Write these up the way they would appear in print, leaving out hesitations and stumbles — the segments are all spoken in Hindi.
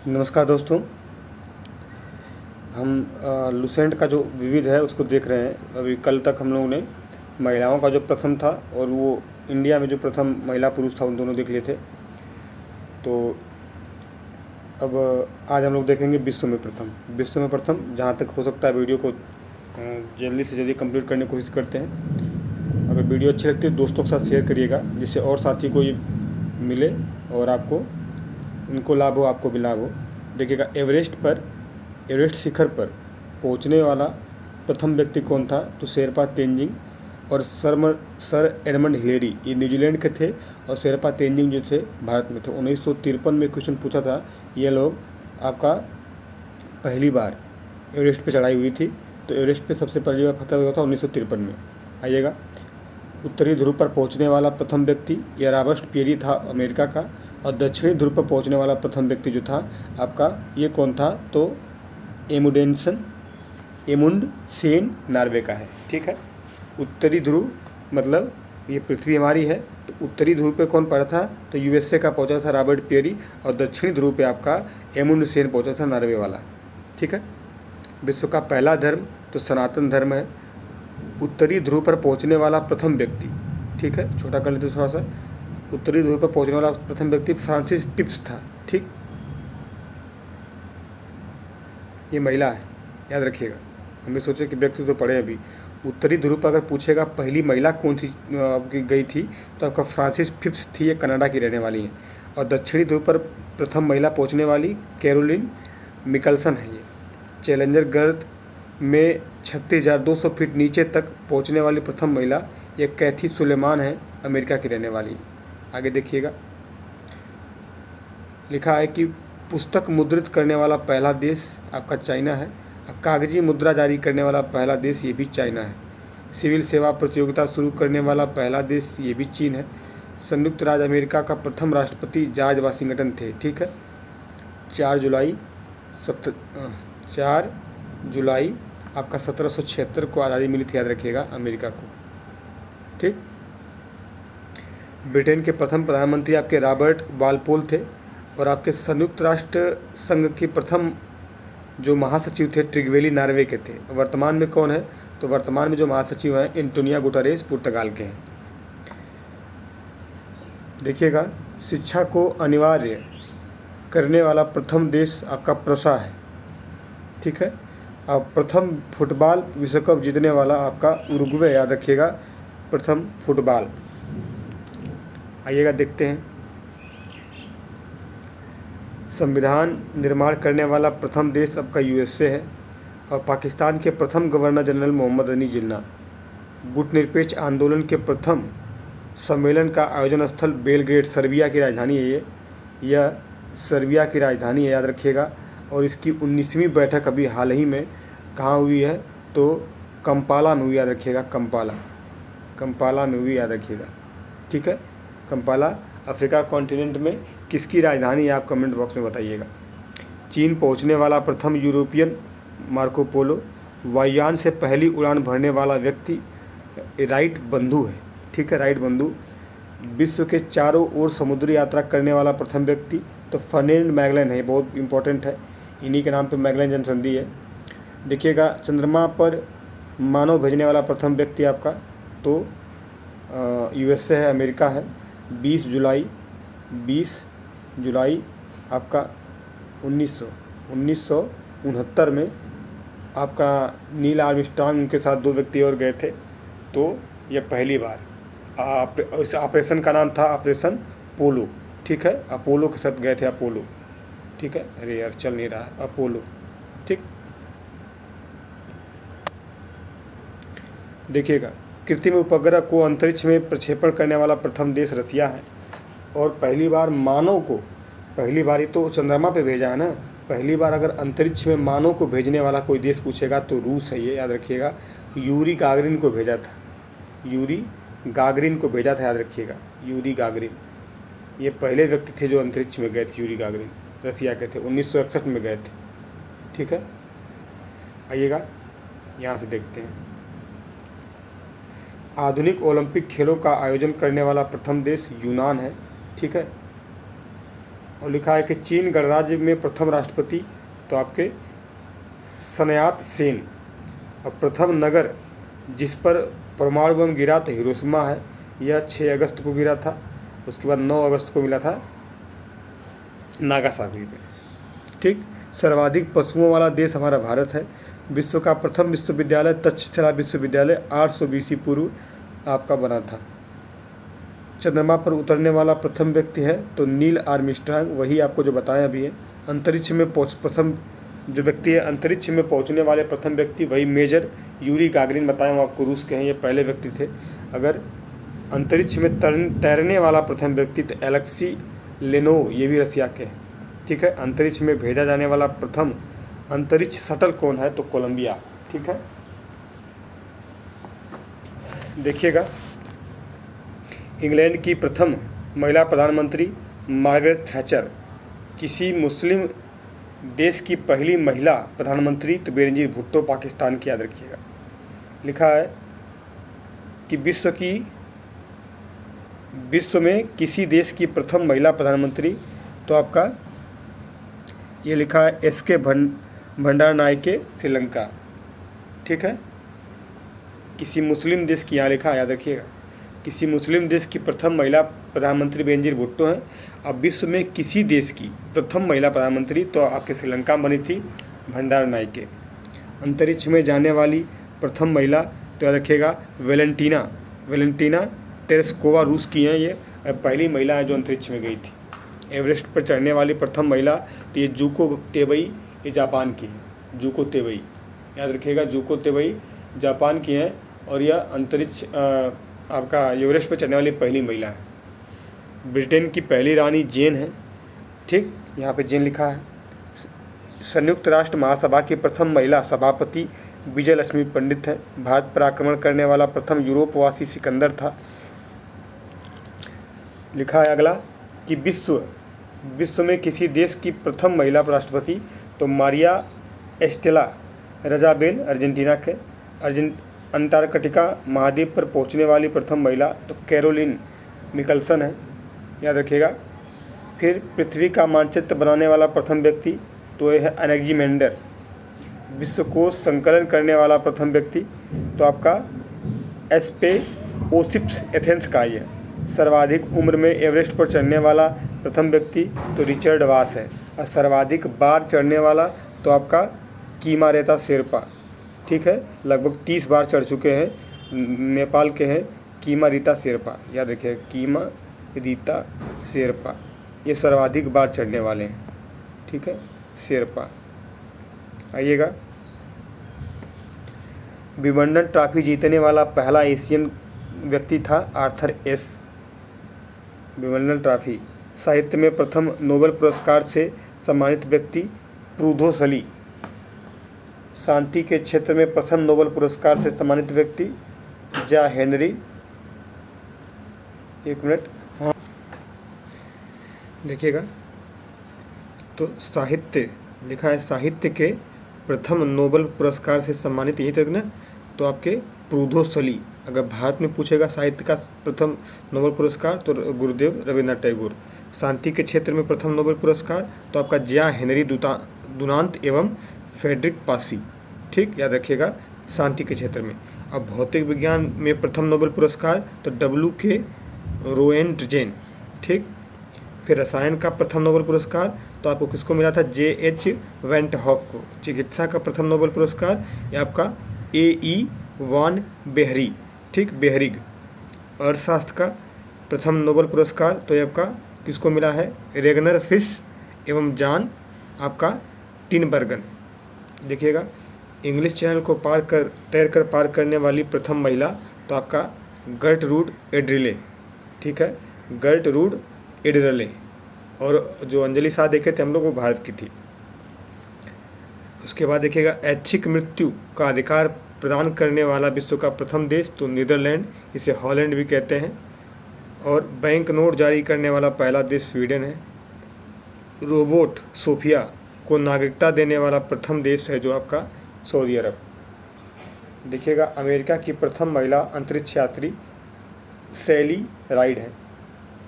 नमस्कार दोस्तों। हम लुसेंट का जो विविध है उसको देख रहे हैं। अभी कल तक हम लोगों ने महिलाओं का जो प्रथम था और वो इंडिया में जो प्रथम महिला पुरुष था उन दोनों देख लिए थे। तो अब आज हम लोग देखेंगे विश्व में प्रथम। जहाँ तक हो सकता है वीडियो को जल्दी से जल्दी कंप्लीट करने की कोशिश करते हैं। अगर वीडियो अच्छी लगती है दोस्तों के साथ शेयर करिएगा, जिससे और साथी को ये मिले और आपको उनको लाभ हो, आपको भी लाभ हो। देखिएगा, एवरेस्ट शिखर पर पहुंचने वाला प्रथम व्यक्ति कौन था? तो शेरपा तेंजिंग और सर एडमंड हिलेरी, ये न्यूजीलैंड के थे और शेरपा तेंजिंग जो थे भारत में थे। 1953 में क्वेश्चन पूछा था। ये लोग आपका पहली बार एवरेस्ट पे चढ़ाई हुई थी। तो एवरेस्ट पे सबसे पहली बार फतह हुआ था 1953 में। आइएगा, उत्तरी ध्रुव पर पहुंचने वाला प्रथम व्यक्ति ये रॉबर्ट पियरी था अमेरिका का। और दक्षिणी ध्रुव पर पहुंचने वाला प्रथम व्यक्ति जो था आपका, ये कौन था? तो एमुंडसेन नॉर्वे का है। ठीक है, उत्तरी ध्रुव मतलब ये पृथ्वी हमारी है, तो उत्तरी ध्रुव पे कौन पड़ा था? तो यूएसए का पहुंचा था रॉबर्ट पियरी। और दक्षिणी ध्रुव पे आपका एमुंडसेन पहुंचा था, नॉर्वे वाला। ठीक है, विश्व का पहला धर्म तो सनातन धर्म है। उत्तरी ध्रुव पर पहुंचने वाला प्रथम व्यक्ति, ठीक है, छोटा कर लेते थोड़ा सा। उत्तरी ध्रुव पर पहुंचने वाला प्रथम व्यक्ति फ्रांसिस पिप्स था। ठीक, ये महिला है, याद रखिएगा। हमें सोचे कि व्यक्ति तो पढ़े अभी। उत्तरी ध्रुव पर अगर पूछेगा पहली महिला कौन सी आपकी गई थी, तो आपका फ्रांसिस पिप्स थी, ये कनाडा की रहने वाली है। और दक्षिणी ध्रुव पर प्रथम महिला पहुंचने वाली कैरोलिन मिकलसन है। ये चैलेंजर गर्त में 36,200 फीट नीचे तक पहुंचने वाली प्रथम महिला ये कैथी सुलेमान है, अमेरिका की रहने वाली। आगे देखिएगा, लिखा है कि पुस्तक मुद्रित करने वाला पहला देश आपका चाइना है। कागजी मुद्रा जारी करने वाला पहला देश ये भी चाइना है। सिविल सेवा प्रतियोगिता शुरू करने वाला पहला देश ये भी चीन है। संयुक्त राज्य अमेरिका का प्रथम राष्ट्रपति जॉर्ज वाशिंगटन थे। ठीक है, 4 जुलाई आपका 1776 को आज़ादी मिली थी, याद रखिएगा, अमेरिका को। ठीक, ब्रिटेन के प्रथम प्रधानमंत्री आपके रॉबर्ट वालपोल थे। और आपके संयुक्त राष्ट्र संघ के प्रथम जो महासचिव थे ट्रिगवेली नॉर्वे के थे। वर्तमान में कौन है? तो वर्तमान में जो महासचिव हैं एंटोनियो गुटेरेस पुर्तगाल के हैं। देखिएगा, शिक्षा को अनिवार्य करने वाला प्रथम देश आपका प्रसा है। ठीक है, अब प्रथम फुटबॉल विश्व कप जीतने वाला आपका उरुग्वे, याद रखिएगा, प्रथम फुटबॉल। आइएगा देखते हैं, संविधान निर्माण करने वाला प्रथम देश आपका यूएसए है। और पाकिस्तान के प्रथम गवर्नर जनरल मोहम्मद अली जिन्ना। गुटनिरपेक्ष आंदोलन के प्रथम सम्मेलन का आयोजन स्थल बेलग्रेड, सर्बिया की राजधानी है। यह सर्बिया की राजधानी है, याद रखिएगा। और इसकी 19वीं बैठक अभी हाल ही में कहाँ हुई है? तो कंपाला में हुई, याद रखिएगा, कंपाला में हुई, याद रखिएगा। ठीक है, कंपाला अफ्रीका कॉन्टिनेंट में किसकी राजधानी है? आप कमेंट बॉक्स में बताइएगा। चीन पहुंचने वाला प्रथम यूरोपियन मार्को पोलो। वायुयान से पहली उड़ान भरने वाला व्यक्ति राइट बंधु है। ठीक है, राइट बंधु। विश्व के चारों ओर समुद्री यात्रा करने वाला प्रथम व्यक्ति तो फर्डिनेंड मैगलन है, बहुत इंपॉर्टेंट है, इन्हीं के नाम पे मैगलन जनसंधि है। देखिएगा, चंद्रमा पर मानव भेजने वाला प्रथम व्यक्ति आपका तो यूएसए है, अमेरिका है। 20 जुलाई आपका 1969 में आपका नील आर्मस्ट्रांग, उनके साथ 2 व्यक्ति और गए थे। तो यह पहली बार इस ऑपरेशन का नाम था ऑपरेशन पोलो। ठीक है, अपोलो के साथ गए थे, अपोलो। ठीक है, अरे यार चल नहीं रहा है, अपोलो। ठीक, देखिएगा, कृत्रिम उपग्रह को अंतरिक्ष में प्रक्षेपण करने वाला प्रथम देश रसिया है। और पहली बार मानव को, पहली बार ही तो चंद्रमा पे भेजा है ना, पहली बार अगर अंतरिक्ष में मानव को भेजने वाला कोई देश पूछेगा तो रूस है, ये याद रखिएगा। यूरी गागरिन को भेजा था, याद रखिएगा, यूरी गागरिन। ये पहले व्यक्ति थे जो अंतरिक्ष में गए थे, यूरी गागरिन, रसिया के थे, 1961 में गए थे। ठीक है, आइएगा यहाँ से देखते हैं। आधुनिक ओलंपिक खेलों का आयोजन करने वाला प्रथम देश यूनान है। ठीक है, और लिखा है कि चीन गणराज्य में प्रथम राष्ट्रपति तो आपके सनयात सेन। और प्रथम नगर जिस पर परमाणु बम गिरा तो हिरोशिमा है, यह 6 अगस्त को गिरा था। उसके बाद 9 अगस्त को मिला था नागासाकी में। ठीक, सर्वाधिक पशुओं वाला देश हमारा भारत है। विश्व का प्रथम विश्वविद्यालय तक्षशिला विश्वविद्यालय 800 BC पूर्व आपका बना था। चंद्रमा पर उतरने वाला प्रथम व्यक्ति है तो नील आर्मस्ट्रांग, वही आपको जो बताया अभी है। अंतरिक्ष में प्रथम जो व्यक्ति है, अंतरिक्ष में पहुंचने वाले प्रथम व्यक्ति वही मेजर यूरी गागरिन, बताया हूँ आपको, रूस के हैं, ये पहले व्यक्ति थे। अगर अंतरिक्ष में तैरने वाला प्रथम व्यक्ति तो एलेक्सी लेनोव, ये भी रसिया के हैं। ठीक है, अंतरिक्ष में भेजा जाने वाला प्रथम अंतरिक्ष शटल कौन है तो कोलंबिया। ठीक है, देखिएगा, इंग्लैंड की प्रथम महिला प्रधानमंत्री मार्गरेट थैचर। किसी मुस्लिम देश की पहली महिला प्रधानमंत्री तो बेनजीर भुट्टो, पाकिस्तान की, याद रखिएगा। लिखा है कि विश्व में किसी देश की प्रथम महिला प्रधानमंत्री तो आपका ये लिखा है एस.के. भंडारनायके, श्रीलंका। ठीक है, किसी मुस्लिम देश की, यहाँ लिखा, याद रखिएगा, किसी मुस्लिम देश की प्रथम महिला प्रधानमंत्री बेनजीर भुट्टो हैं। अब विश्व में किसी देश की प्रथम महिला प्रधानमंत्री तो आपके श्रीलंका में बनी थी, भंडारनायके। अंतरिक्ष में जाने वाली प्रथम महिला तो याद रखिएगा वेलेंटीना टेरेस्कोवा, रूस की हैं ये, पहली महिला है जो अंतरिक्ष में गई थी। एवरेस्ट पर चढ़ने वाली प्रथम महिला तो ये जुको तेबई, ये जापान की है, जुको तेबई, याद रखिएगा, जुको तेबई जापान की हैं और यह अंतरिक्ष आपका एवरेस्ट पर चढ़ने वाली पहली महिला है। ब्रिटेन की पहली रानी जेन है। ठीक, यहाँ पे जेन लिखा है। संयुक्त राष्ट्र महासभा की प्रथम महिला सभापति विजय लक्ष्मी पंडित है। भारत पर आक्रमण करने वाला प्रथम यूरोपवासी सिकंदर था। लिखा है अगला कि विश्व में किसी देश की प्रथम महिला राष्ट्रपति तो मारिया एस्टेला रजाबेल, अर्जेंटीना के। अंटार्कटिका महाद्वीप पर पहुंचने वाली प्रथम महिला तो कैरोलिन मिकलसन है, याद रखिएगा। फिर पृथ्वी का मानचित्र बनाने वाला प्रथम व्यक्ति तो यह है अनेक्जिमेंडर। विश्वकोश संकलन करने वाला प्रथम व्यक्ति तो आपका एस्पेओसिप्स, एथेंस का ही है। सर्वाधिक उम्र में एवरेस्ट पर चढ़ने वाला प्रथम व्यक्ति तो रिचर्ड वास है। और सर्वाधिक बार चढ़ने वाला तो आपका कीमारेता शेरपा। ठीक है, लगभग 30 बार चढ़ चुके हैं, नेपाल के हैं कीमारीता शेरपा, याद रखिए, कीमारीता शेरपा, ये सर्वाधिक बार चढ़ने वाले हैं। ठीक है, शेरपा। आइएगा, विंबलडन ट्रॉफी जीतने वाला पहला एशियन व्यक्ति था आर्थर एस। Wimbledon trophy. साहित्य में प्रथम नोबेल पुरस्कार से सम्मानित व्यक्ति प्रूधो सली। शांति के क्षेत्र में प्रथम नोबेल पुरस्कार से सम्मानित व्यक्ति जा हेनरी। एक मिनट, हाँ देखिएगा, तो साहित्य लिखा है, साहित्य के प्रथम नोबेल पुरस्कार से सम्मानित, यही तक ना, तो आपके प्रूधो सली। अगर भारत में पूछेगा साहित्य का प्रथम नोबेल पुरस्कार तो गुरुदेव रविन्द्रनाथ टैगोर। शांति के क्षेत्र में प्रथम नोबेल पुरस्कार तो आपका जिया हेनरी दुनांत एवं फ्रेडरिक पासी। ठीक, याद रखिएगा, शांति के क्षेत्र में। अब भौतिक विज्ञान में प्रथम नोबेल पुरस्कार तो W.K. रोएंटजेन। ठीक, फिर रसायन का प्रथम नोबेल पुरस्कार तो आपको किसको मिला था, J.H. वेंट हॉफ को। चिकित्सा का प्रथम नोबेल पुरस्कार ये आपका A.E. वान बेहरी। ठीक, बेहरिग। अर्थशास्त्र का प्रथम नोबेल पुरस्कार तो ये आपका किसको मिला है, रेगनर फिश एवं जॉन आपका टिनबर्गन। देखिएगा, इंग्लिश चैनल को तैरकर पार करने वाली प्रथम महिला तो आपका गर्टरूड एड्रिले। ठीक है, गर्टरूड एड्रिले। और जो अंजलि शाह देखे थे हम लोग, वो भारत की थी। उसके बाद देखिएगा, ऐच्छिक मृत्यु का अधिकार प्रदान करने वाला विश्व का प्रथम देश तो नीदरलैंड, इसे हॉलैंड भी कहते हैं। और बैंक नोट जारी करने वाला पहला देश स्वीडन है। रोबोट सोफिया को नागरिकता देने वाला प्रथम देश है जो आपका सऊदी अरब। देखिएगा, अमेरिका की प्रथम महिला अंतरिक्ष यात्री सैली राइड है।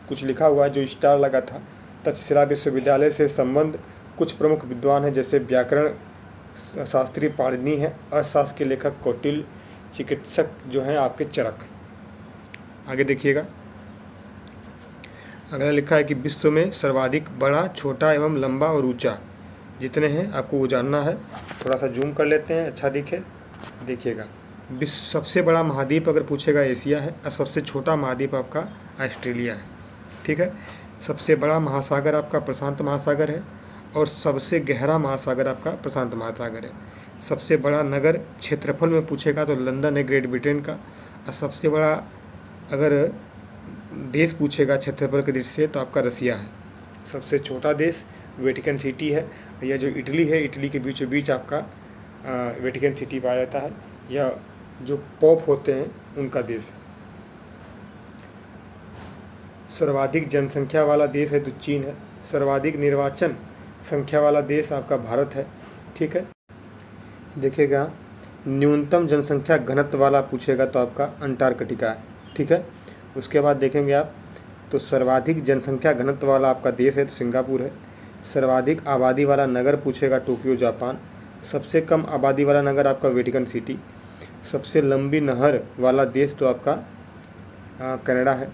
कुछ लिखा हुआ है, जो स्टार लगा था तक्षशिला विश्वविद्यालय से संबंध कुछ प्रमुख विद्वान हैं, जैसे व्याकरण शास्त्री पाणिनि है, अर्थशास्त्र के लेखक कौटिल्य, चिकित्सक जो हैं आपके चरक। आगे देखिएगा, अगला लिखा है कि विश्व में सर्वाधिक बड़ा, छोटा एवं लंबा और ऊंचा जितने हैं आपको वो जानना है। थोड़ा सा जूम कर लेते हैं, अच्छा दिखे। देखिएगा, विश्व सबसे बड़ा महाद्वीप अगर पूछेगा एशिया है, और सबसे छोटा महाद्वीप आपका ऑस्ट्रेलिया है। ठीक है, सबसे बड़ा महासागर आपका प्रशांत महासागर है, और सबसे गहरा महासागर आपका प्रशांत महासागर है। सबसे बड़ा नगर क्षेत्रफल में पूछेगा तो लंदन है ग्रेट ब्रिटेन का, और सबसे बड़ा अगर देश पूछेगा क्षेत्रफल की दृष्टि से तो आपका रसिया है। सबसे छोटा देश वेटिकन सिटी है। यह जो इटली है, इटली के बीचों बीच आपका वेटिकन सिटी पाया जाता है। यह जो पोप होते हैं उनका देश है। सर्वाधिक जनसंख्या वाला देश है तो चीन है। सर्वाधिक निर्वाचन संख्या वाला देश आपका भारत है। ठीक है, देखिएगा, न्यूनतम जनसंख्या घनत्व वाला पूछेगा तो आपका अंटार्कटिका है। ठीक है, उसके बाद देखेंगे आप तो सर्वाधिक जनसंख्या घनत्व वाला आपका देश है तो सिंगापुर है। सर्वाधिक आबादी वाला नगर पूछेगा टोक्यो जापान। सबसे कम आबादी वाला नगर आपका वेटिकन सिटी। सबसे लंबी नहर वाला देश तो आपका कनाडा है।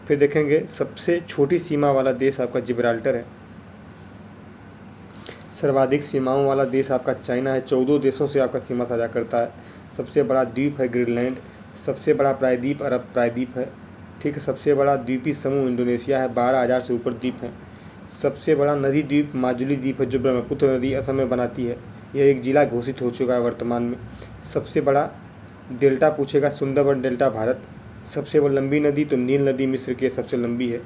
फिर देखेंगे सबसे छोटी सीमा वाला देश आपका जिब्राल्टर है। सर्वाधिक सीमाओं वाला देश आपका चाइना है, 14 देशों से आपका सीमा साझा करता है। सबसे बड़ा द्वीप है ग्रीनलैंड। सबसे बड़ा प्रायद्वीप अरब प्रायद्वीप है। ठीक है, सबसे बड़ा द्वीपी समूह इंडोनेशिया है, 12,000 से ऊपर द्वीप हैं। सबसे बड़ा नदी द्वीप माजुली द्वीप है, जो ब्रह्मपुत्र नदी असम में बनाती है। यह एक जिला घोषित हो चुका है वर्तमान में। सबसे बड़ा डेल्टा पूछेगा सुंदरबन डेल्टा भारत। सबसे बड़ी लंबी नदी तो नील नदी मिस्र की सबसे लंबी है।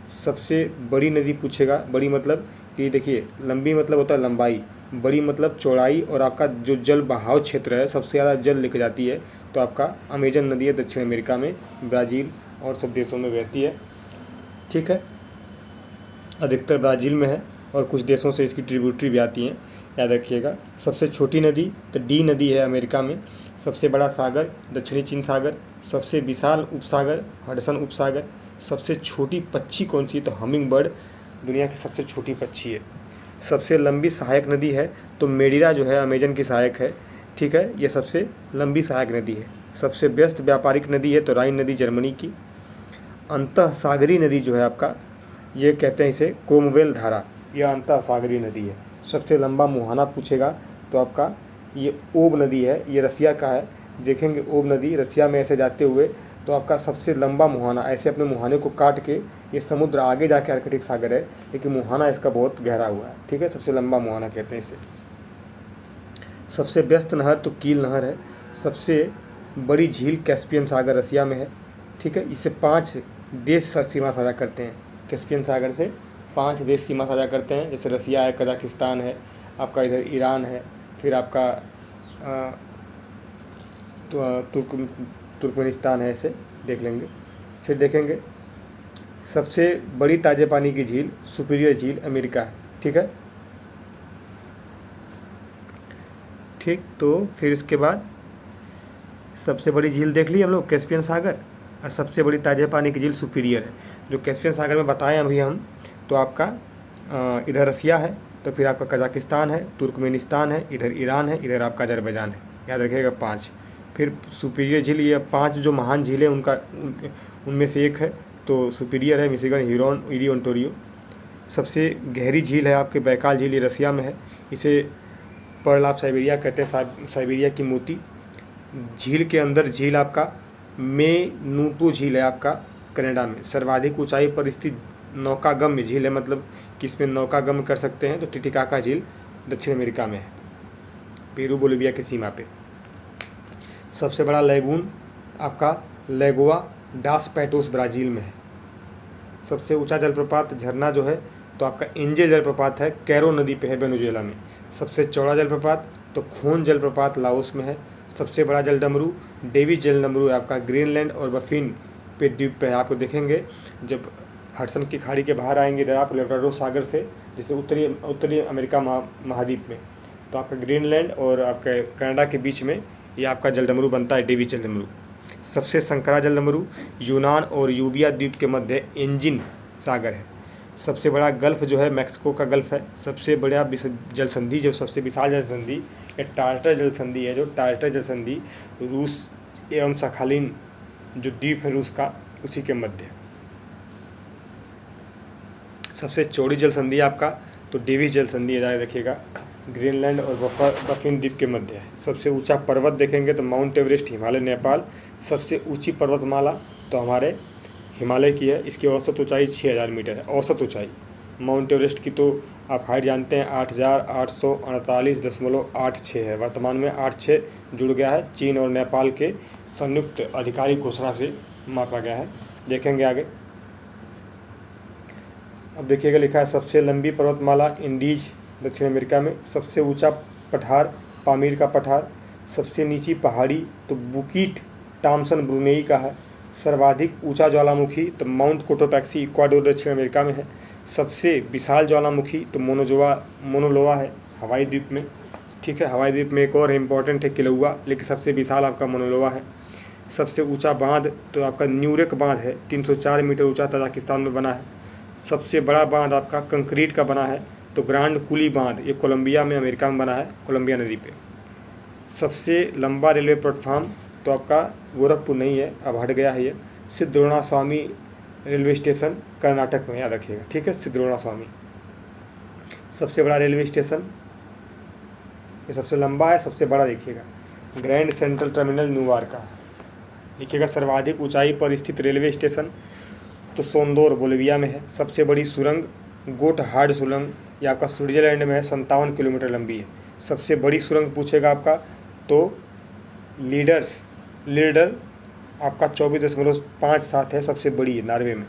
सबसे बड़ी नदी पूछेगा, बड़ी मतलब कि देखिए लंबी मतलब होता है लंबाई, बड़ी मतलब चौड़ाई, और आपका जो जल बहाव क्षेत्र है सबसे ज़्यादा जल लेके जाती है तो आपका अमेजन नदी है, दक्षिण अमेरिका में, ब्राज़ील और सब देशों में बहती है। ठीक है, अधिकतर ब्राज़ील में है और कुछ देशों से इसकी ट्रिब्यूटरी भी आती हैं, याद रखिएगा। सबसे छोटी नदी तो डी नदी है अमेरिका में। सबसे बड़ा सागर दक्षिणी चीन सागर। सबसे विशाल उपसागर हडसन उपसागर। सबसे छोटी पक्षी कौन सी है तो हमिंग बर्ड दुनिया की सबसे छोटी पक्षी है। सबसे लंबी सहायक नदी है तो मेडिरा जो है अमेजन की सहायक है। ठीक है, ये सबसे लंबी सहायक नदी है। सबसे व्यस्त व्यापारिक नदी है तो राइन नदी जर्मनी की। अंतः सागरीय नदी जो है आपका, ये कहते हैं इसे क्रोमवेल धारा, यह अंतः सागरीय नदी है। सबसे लंबा मुहाना पूछेगा तो आपका ये ओब नदी है, ये रसिया का है। देखेंगे ओब नदी रसिया में ऐसे जाते हुए तो आपका सबसे लंबा मुहाना, ऐसे अपने मुहाने को काट के ये समुद्र आगे जाके आर्कटिक सागर है, लेकिन मुहाना इसका बहुत गहरा हुआ है। ठीक है, सबसे लंबा मुहाना कहते हैं इसे। सबसे व्यस्त नहर तो कील नहर है। सबसे बड़ी झील कैस्पियन सागर रसिया में है। ठीक है, इससे 5 देश सीमा साझा करते हैं। कैस्पियन सागर से 5 देश सीमा साझा करते हैं, जैसे रसिया है, कजाकिस्तान है, आपका इधर ईरान है, फिर आपका तुर्कमेनिस्तान है, ऐसे देख लेंगे। फिर देखेंगे सबसे बड़ी ताजे पानी की झील सुपीरियर झील अमेरिका है। ठीक है, ठीक, तो फिर इसके बाद सबसे बड़ी झील देख ली हम लोग कैस्पियन सागर, और सबसे बड़ी ताजे पानी की झील सुपीरियर है। जो कैस्पियन सागर में बताएं अभी हम, तो आपका इधर रसिया है, तो फिर आपका कजाकिस्तान है, तुर्कमेनिस्तान है, इधर ईरान है, इधर आपका अजरबैजान है, याद रखिएगा 5। फिर सुपीरियर झील, ये 5 जो महान झीलें उनमें से एक है, तो सुपीरियर है, मिशिगन, ह्यूरॉन, ईरी, ओंटारियो। सबसे गहरी झील है आपके बैकाल झील, ये रसिया में है, इसे पर्ल ऑफ साइबेरिया कहते हैं, साइबेरिया की मोती। झील के अंदर झील आपका मेनुटो झील है आपका कनाडा में। सर्वाधिक ऊंचाई पर स्थित नौकागम्य झील है, मतलब कि इसमें नौकागम्य कर सकते हैं, तो टिटिकाका झील दक्षिण अमेरिका में है, पेरू बोलिविया की सीमा पे। सबसे बड़ा लैगून आपका लेगोआ डास पैटोस ब्राज़ील में है। सबसे ऊंचा जलप्रपात झरना जो है तो आपका एंजे जलप्रपात है, कैरो नदी पे है, वेनेजुएला में। सबसे चौड़ा जलप्रपात तो खोन जलप्रपात लाओस में है। सबसे बड़ा जलडमरू डेविस जलडमरू है आपका ग्रीनलैंड और बफिन पे द्वीप पे है। आपको देखेंगे जब हडसन की खाड़ी के बाहर आएंगे इधर आप लेब्राडोर सागर से, जैसे उत्तरी अमेरिका महाद्वीप में, तो आपका ग्रीनलैंड और आपके कनाडा के बीच में ये आपका जलडमरू बनता है, डेविस जलडमरू। सबसे संकरा जलडमरू यूनान और यूबिया द्वीप के मध्य एंजिन सागर है। सबसे बड़ा गल्फ जो है मैक्सिको का गल्फ है। सबसे बड़ा जल संधि जो सबसे विशाल जल संधि ये टार्टर जल संधि है। जो टार्टर जल संधि रूस एवं सखालिन जो द्वीप है रूस का उसी के मध्य। सबसे चौड़ी जल संधि आपका तो डेविस जल संधि है, देखिएगा ग्रीनलैंड और बफिन द्वीप के मध्य है। सबसे ऊंचा पर्वत देखेंगे तो माउंट एवरेस्ट हिमालय नेपाल। सबसे ऊंची पर्वतमाला तो हमारे हिमालय की है, इसकी औसत ऊंचाई 6000 मीटर है, औसत ऊंचाई। माउंट एवरेस्ट की तो आप हाइट जानते हैं 8848.86 है, वर्तमान में 86 जुड़ गया है। चीन और नेपाल के संयुक्त आधिकारिक घोषणा से मापा गया है। देखेंगे आगे। अब देखिएगा लिखा है सबसे लंबी पर्वतमाला इंडीज दक्षिण अमेरिका में। सबसे ऊंचा पठार पामीर का पठार। सबसे नीची पहाड़ी तो बुकीट टॉमसन ब्रुनेई का है। सर्वाधिक ऊंचा ज्वालामुखी तो माउंट कोटोपैक्सी इक्वाडोर दक्षिण अमेरिका में है। सबसे विशाल ज्वालामुखी तो मोनोलोवा है हवाई द्वीप में। ठीक है, हवाई द्वीप में एक और इम्पोर्टेंट है किलौआ, लेकिन सबसे विशाल आपका मोनोलोवा है। सबसे ऊंचा बांध तो आपका न्यूरेक बांध है, 304 मीटर ऊंचा, तजाकिस्तान में बना है। सबसे बड़ा बांध आपका कंक्रीट का बना है तो ग्रांड कुली बांध, ये कोलंबिया में अमेरिका में बना है, कोलंबिया नदी पे। सबसे लंबा रेलवे प्लेटफॉर्म तो आपका गोरखपुर नहीं है, अब हट गया है ये, सिद्धरोणा स्वामी रेलवे स्टेशन कर्नाटक में, याद रखिएगा। ठीक है, सिद्धरोणा स्वामी। सबसे बड़ा रेलवे स्टेशन ये सबसे लंबा है, सबसे बड़ा देखिएगा ग्रैंड सेंट्रल टर्मिनल न्यूयॉर्क का। लिखिएगा सर्वाधिक ऊंचाई पर स्थित रेलवे स्टेशन तो सोंदोर बोलिविया में है। सबसे बड़ी सुरंग गोटहार्ड सुरंग ये आपका स्विट्जरलैंड में है, 57 किलोमीटर लंबी है। सबसे बड़ी सुरंग पूछेगा आपका तो लीडर आपका 24.57 है, सबसे बड़ी है, नॉर्वे में।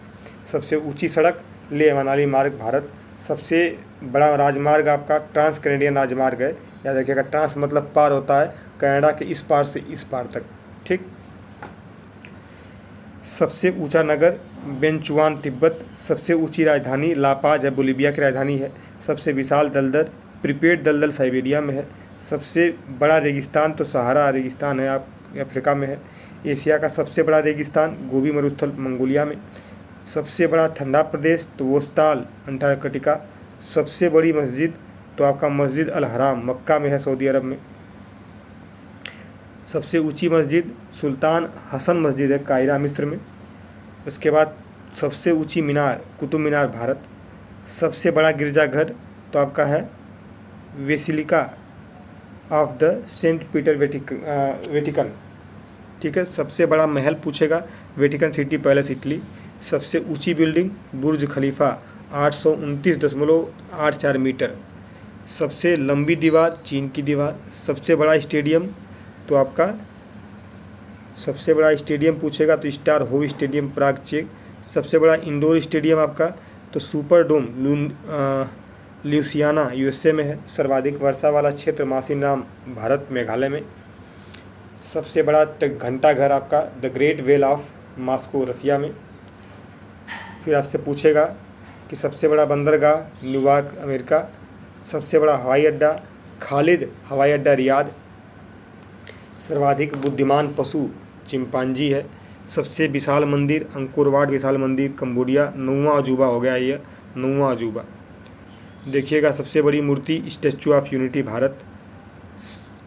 सबसे ऊंची सड़क लेह मनाली मार्ग भारत। सबसे बड़ा राजमार्ग आपका ट्रांस कैनेडियन राजमार्ग है, याद रखिएगा। ट्रांस मतलब पार होता है, कनाडा के इस पार से इस पार तक। ठीक। सबसे ऊंचा नगर बेंचुआन तिब्बत। सबसे ऊंची राजधानी लापाज है, बोलिविया की राजधानी है। सबसे विशाल दलदल प्रीपेड दलदल साइबेरिया में है। सबसे बड़ा रेगिस्तान तो सहारा रेगिस्तान है, आप अफ्रीका में है। एशिया का सबसे बड़ा रेगिस्तान गोबी मरुस्थल मंगोलिया में। सबसे बड़ा ठंडा प्रदेश तो वोस्ताल अंटार्कटिका। सबसे बड़ी मस्जिद तो आपका मस्जिद अल हराम मक्का में है, सऊदी अरब में। सबसे ऊंची मस्जिद सुल्तान हसन मस्जिद है, काहिरा मिस्र में। उसके बाद सबसे ऊंची मीनार कुतुब मीनार भारत। सबसे बड़ा गिरजाघर तो आपका है basilica of the saint Peter Vatican. ठीक है। सबसे बड़ा महल पूछेगा वेटिकन सिटी पैलेस इटली। सबसे ऊंची बिल्डिंग बुर्ज खलीफा 829.84 मीटर। सबसे लंबी दीवार चीन की दीवार। सबसे बड़ा स्टेडियम तो आपका सबसे बड़ा स्टेडियम पूछेगा तो स्टार होव स्टेडियम प्राग चेक। सबसे बड़ा इंडोर स्टेडियम आपका तो सुपर डोम ल्यूसियाना यूएसए में है। सर्वाधिक वर्षा वाला क्षेत्र मासिनराम भारत मेघालय में। सबसे बड़ा घंटाघर आपका the great bell of Moscow Russia में। फिर आपसे पूछेगा कि सबसे बड़ा बंदरगाह न्यूयॉर्क अमेरिका। सबसे बड़ा हवाई अड्डा खालिद हवाई अड्डा रियाद। सर्वाधिक बुद्धिमान पशु चिंपांजी है। सबसे विशाल मंदिर अंकोर वाट विशाल मंदिर कंबोडिया। 9वां अजूबा हो गया ये, 9वां अजूबा। देखिएगा सबसे बड़ी मूर्ति statue of unity Bharat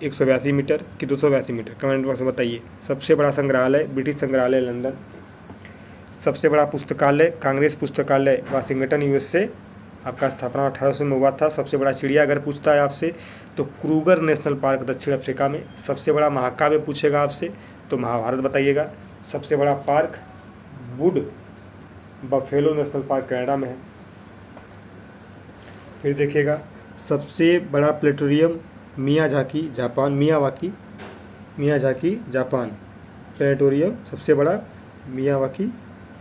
182 metre कि 282 मीटर, कमेंट बॉक्स में बताइए। सबसे बड़ा संग्रहालय ब्रिटिश संग्रहालय लंदन। सबसे बड़ा पुस्तकालय कांग्रेस पुस्तकालय वाशिंगटन यूएसए, आपका स्थापना 1800 में हुआ था। सबसे बड़ा चिड़ियाघर पूछता है आपसे तो क्रूगर नेशनल पार्क दक्षिण अफ्रीका में। सबसे बड़ा महाकाव्य पूछेगा आपसे तो महाभारत बताइएगा। सबसे बड़ा park would buffalo national park Canada में है। फिर देखिएगा सबसे बड़ा प्लेनेटोरियम मियाजाकी जापान प्लेनेटोरियम सबसे बड़ा मियावाकी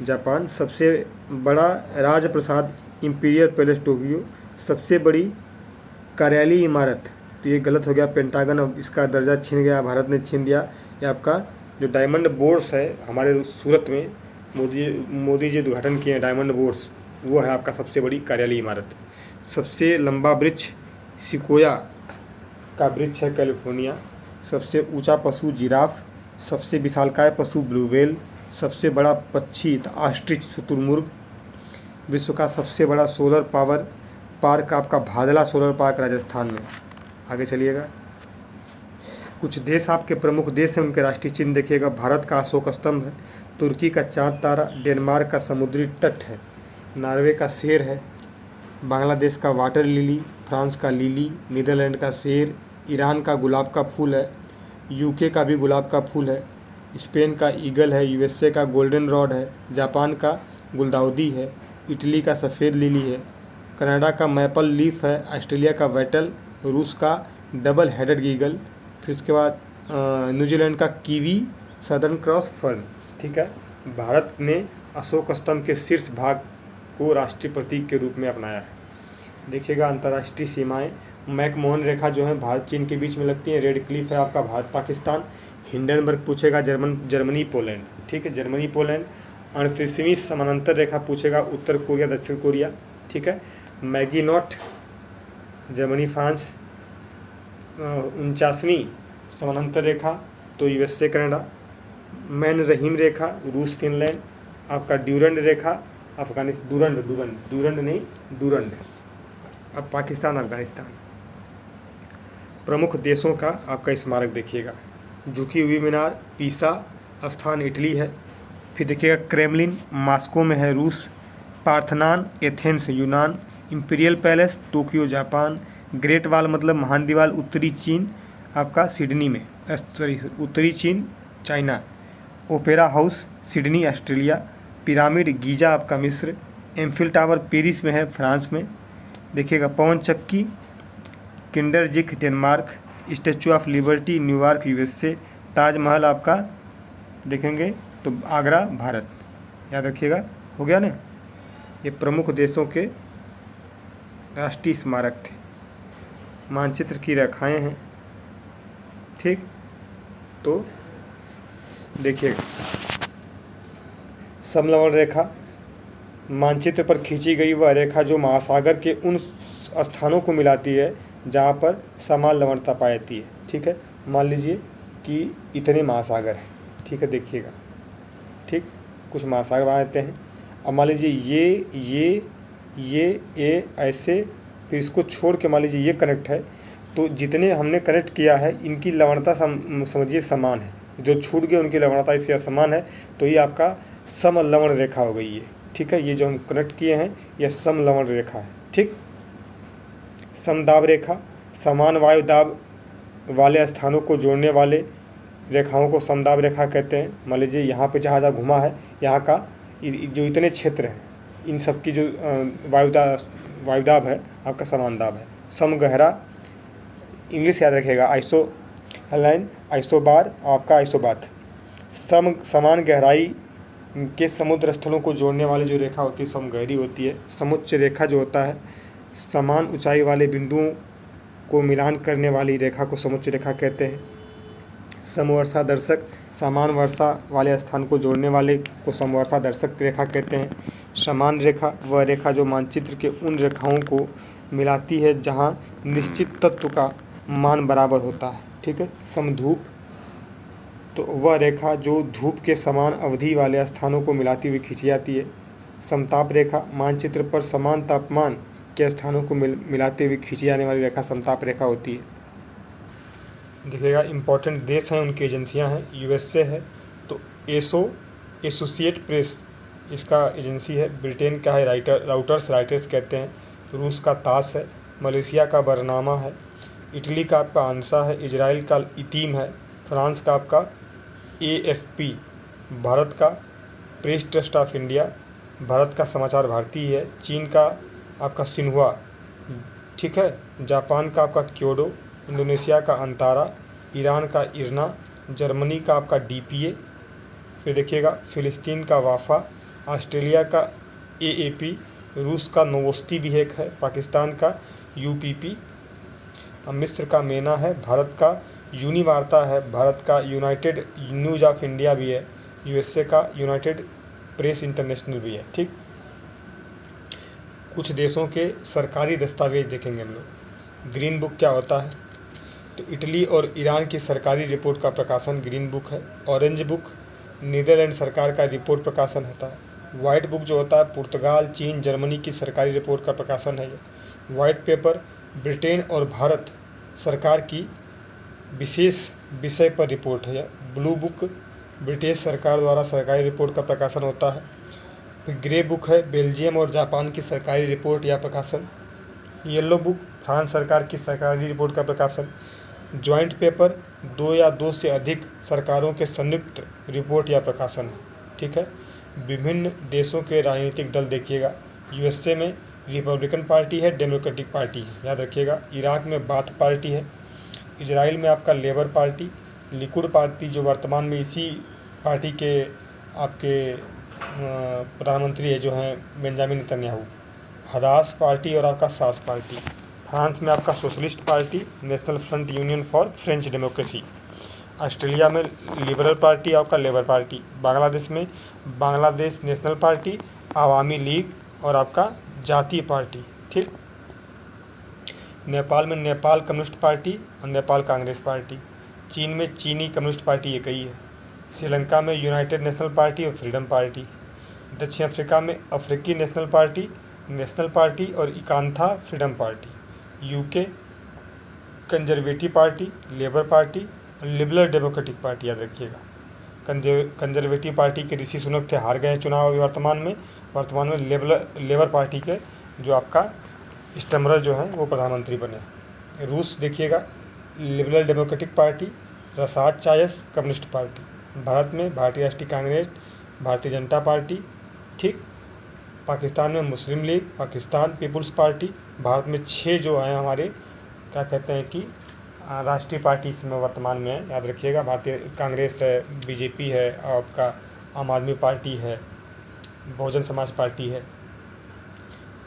जापान। सबसे बड़ा राजप्रसाद इंपीरियल पैलेस टोक्यो। सबसे बड़ी कार्यालयीय इमारत तो ये गलत हो गया, पेंटागन, अब इसका दर्जा छीन गया, भारत ने छीन दिया। ये आपका जो डायमंड बोर्ड्स है हमारे सूरत में मोदी जी उद्घाटन किए हैं डायमंड बोर्ड्स, वो है आपका सबसे बड़ी कार्यालयीय इमारत। सबसे लंबा वृक्ष सिकोया का वृक्ष है कैलिफोर्निया। सबसे ऊंचा पशु जिराफ। सबसे विशालकाय पशु ब्लू व्हेल। सबसे बड़ा पक्षी ऑस्ट्रिच शुतुरमुर्ग। विश्व का सबसे बड़ा सोलर पावर पार्क आपका भादला सोलर पार्क राजस्थान में। आगे चलिएगा। कुछ देश आपके प्रमुख देश हैं, उनके राष्ट्रीय चिन्ह देखिएगा। भारत का अशोक स्तंभ है, तुर्की का चांद तारा, डेनमार्क का समुद्री तट है, नॉर्वे का शेर है, बांग्लादेश का वाटर लिली, फ्रांस का लिली, नीदरलैंड का शेर, ईरान का गुलाब का फूल है, यूके का भी गुलाब का फूल है, स्पेन का ईगल है, यूएसए का गोल्डन रॉड है, जापान का गुलदाउदी है, इटली का सफ़ेद लिली है, कनाडा का मैपल लीफ है, ऑस्ट्रेलिया का वेटल, रूस का डबल हेडेड ईगल, फिर उसके बाद न्यूजीलैंड का कीवी, सदर्न क्रॉस फर्न। ठीक है। भारत ने अशोक स्तंभ के शीर्ष भाग को राष्ट्रीय प्रतीक के रूप में अपनाया है। देखिएगा अंतर्राष्ट्रीय सीमाएं, मैकमोहन रेखा जो है भारत चीन के बीच में लगती है। रेड क्लिफ है आपका भारत पाकिस्तान। हिंडनबर्ग पूछेगा जर्मनी पोलैंड। ठीक है, जर्मनी पोलैंड। 38वीं समानांतर रेखा पूछेगा उत्तर कोरिया दक्षिण कोरिया। ठीक है। मैगीनॉट जर्मनी फ्रांस। 49वीं समानांतर रेखा तो यूएसए कनाडा। मैन रहीम रेखा रूस फिनलैंड। आपका ड्यूरंड रेखा अफगानिस्तान, डूरंड अब पाकिस्तान अफगानिस्तान। प्रमुख देशों का आपका स्मारक देखिएगा। झुकी हुई मीनार पीसा स्थान इटली है। फिर देखिएगा क्रेमलिन मॉस्को में है रूस। पार्थनान एथेंस यूनान। Imperial palace Tokyo Japan. Great wall मतलब महान दीवार उत्तरी चीन आपका सिडनी में, उत्तरी चीन China. Opera house Sydney Australia. Pyramid Giza आपका मिस्र। एम्फिल टावर पेरिस में है फ्रांस में। देखिएगा पवन चक्की Kinderdijk Denmark. Statue of liberty New York USA. Taj Mahal आपका देखेंगे तो आगरा भारत। याद रखिएगा। हो गया ना। ये प्रमुख देशों के राष्ट्रीय स्मारक थे। मानचित्र की रेखाएं हैं। ठीक, तो देखिएगा समलवण रेखा मानचित्र पर खींची गई वह रेखा जो महासागर के उन स्थानों को मिलाती है जहाँ पर समान लवणता पाई जाती है। ठीक है, मान लीजिए कि इतने महासागर हैं। ठीक है, देखिएगा। ठीक, कुछ महासागर बना देते हैं। अब मान लीजिए ये ऐसे, फिर इसको छोड़ के मान लीजिए ये कनेक्ट है, तो जितने हमने कनेक्ट किया है इनकी लवणता समझिए समान है। जो छूट गए उनकी लवणता इससे असमान है, तो ये आपका समलवण रेखा हो गई है। ठीक है, ये जो हम कनेक्ट किए हैं यह समलवण रेखा है। ठीक, समदाब रेखा समान वायु दाब वाले स्थानों को जोड़ने वाले रेखाओं को समदाब रेखा कहते हैं। मान लीजिए यहाँ पे जहाँ जहाँ घुमा है, यहाँ का जो इतने क्षेत्र हैं इन सब की जो वायुदाब है आपका समान दाब है। समगहरा इंग्लिश याद रखिएगा, आइसो लाइन आइसोबार आपका आइसोबाथ। समान गहराई के समुद्र स्थलों को जोड़ने वाली जो रेखा होती है समगहरी होती है। समुच्च रेखा जो होता है समान ऊंचाई वाले बिंदुओं को मिलान करने वाली रेखा को समुच्च रेखा कहते हैं। समवर्षा दर्शक समान वर्षा वाले स्थान को जोड़ने वाले को समवर्षा दर्शक रेखा कहते हैं। समान रेखा वह रेखा जो मानचित्र के उन रेखाओं को मिलाती है जहां निश्चित तत्व का मान बराबर होता है। ठीक है। समधूप तो वह रेखा जो धूप के समान अवधि वाले स्थानों को मिलाती हुई खींची जाती है। समताप रेखा मानचित्र पर समान तापमान के स्थानों को मिलाते हुए खींची जाने वाली रेखा समताप रेखा होती है। देखिएगा इंपॉर्टेंट देश हैं, उनकी एजेंसियां हैं। यूएसए है तो एसोसिएट प्रेस इसका एजेंसी है। ब्रिटेन का है राइटर्स कहते हैं। रूस का तास है। मलेशिया का बरनामा है। इटली का आपका आंसा है। इजराइल का इतीम है। फ्रांस का आपका AFP। भारत का press trust of India. Bharat का समाचार भारती है। चीन का आपका सिन्हुआ। ठीक है। जापान का आपका क्योडो। इंडोनेशिया का अंतारा। ईरान का इरना। जर्मनी का आपका DPA। फिर देखिएगा फिलिस्तीन का वाफा। ऑस्ट्रेलिया का AAP। रूस का नोवोस्ती भी एक है। पाकिस्तान का UPP। मिस्र का मेना है। भारत का यूनिवार्ता है। भारत का यूनाइटेड न्यूज़ ऑफ इंडिया भी है। यूएसए का यूनाइटेड प्रेस इंटरनेशनल भी है। ठीक, कुछ देशों के सरकारी दस्तावेज देखेंगे हम लोग। ग्रीन बुक क्या होता है, तो इटली और ईरान की सरकारी रिपोर्ट का प्रकाशन ग्रीन बुक है। ऑरेंज बुक नीदरलैंड सरकार का रिपोर्ट प्रकाशन होता है। वाइट बुक जो होता है पुर्तगाल, चीन, जर्मनी की सरकारी रिपोर्ट का प्रकाशन है ये। वाइट पेपर ब्रिटेन और भारत सरकार की विशेष विषय पर रिपोर्ट है। ब्लू बुक ब्रिटिश सरकार द्वारा सरकारी रिपोर्ट का प्रकाशन होता है। फिर ग्रे बुक है बेल्जियम और जापान की सरकारी रिपोर्ट या प्रकाशन। येलो बुक फ्रांस सरकार की सरकारी रिपोर्ट का प्रकाशन। ज्वाइंट पेपर दो या दो से अधिक सरकारों के संयुक्त रिपोर्ट या प्रकाशन है। ठीक है। विभिन्न देशों के राजनीतिक दल देखिएगा। यूएसए में रिपब्लिकन पार्टी है, डेमोक्रेटिक पार्टी है, याद रखिएगा। इराक में बाथ पार्टी है। इजराइल में आपका लेबर पार्टी, लिकुड पार्टी जो वर्तमान में इसी पार्टी के आपके प्रधानमंत्री है जो हैं बेंजामिन नेतन्याहू। हदास पार्टी और आपका सास पार्टी। फ्रांस में आपका socialist party, national front union for French democracy. Australia में लिबरल पार्टी, आपका लेबर पार्टी। बांग्लादेश में Bangladesh national party, Awami league और आपका जातीय पार्टी। ठीक। नेपाल में नेपाल कम्युनिस्ट पार्टी और नेपाल कांग्रेस पार्टी। चीन में चीनी कम्युनिस्ट पार्टी एक ही है। श्रीलंका में यूनाइटेड नेशनल पार्टी और फ्रीडम पार्टी। दक्षिण अफ्रीका में अफ्रीकी नेशनल पार्टी और इकांथा freedom party. UK Conservative Party, Labour Party और लिबरल डेमोक्रेटिक पार्टी, याद रखिएगा। कंजर्वेटिव पार्टी के ऋषि सुनक थे, हार गए हैं चुनाव अभी वर्तमान में लेबर पार्टी के जो आपका स्टमरर जो हैं वो प्रधानमंत्री बने। रूस देखिएगा लिबरल डेमोक्रेटिक पार्टी, रसाद चायस कम्युनिस्ट पार्टी। भारत में भारतीय राष्ट्रीय कांग्रेस, भारतीय जनता पार्टी। ठीक। पाकिस्तान में Muslim League, Pakistan Peoples Party. Bharat में 6 जो हैं हमारे क्या कहते हैं कि राष्ट्रीय पार्टी इसमें वर्तमान में है, याद रखिएगा। भारतीय कांग्रेस है, बीजेपी है, आपका आम आदमी पार्टी है, बहुजन समाज पार्टी है,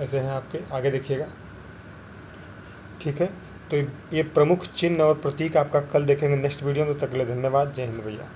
ऐसे हैं आपके। आगे देखिएगा। ठीक है। तो ये प्रमुख चिन्ह और प्रतीक आपका कल देखेंगे नेक्स्ट वीडियो में। तब तक के लिए धन्यवाद। जय हिंद भैया।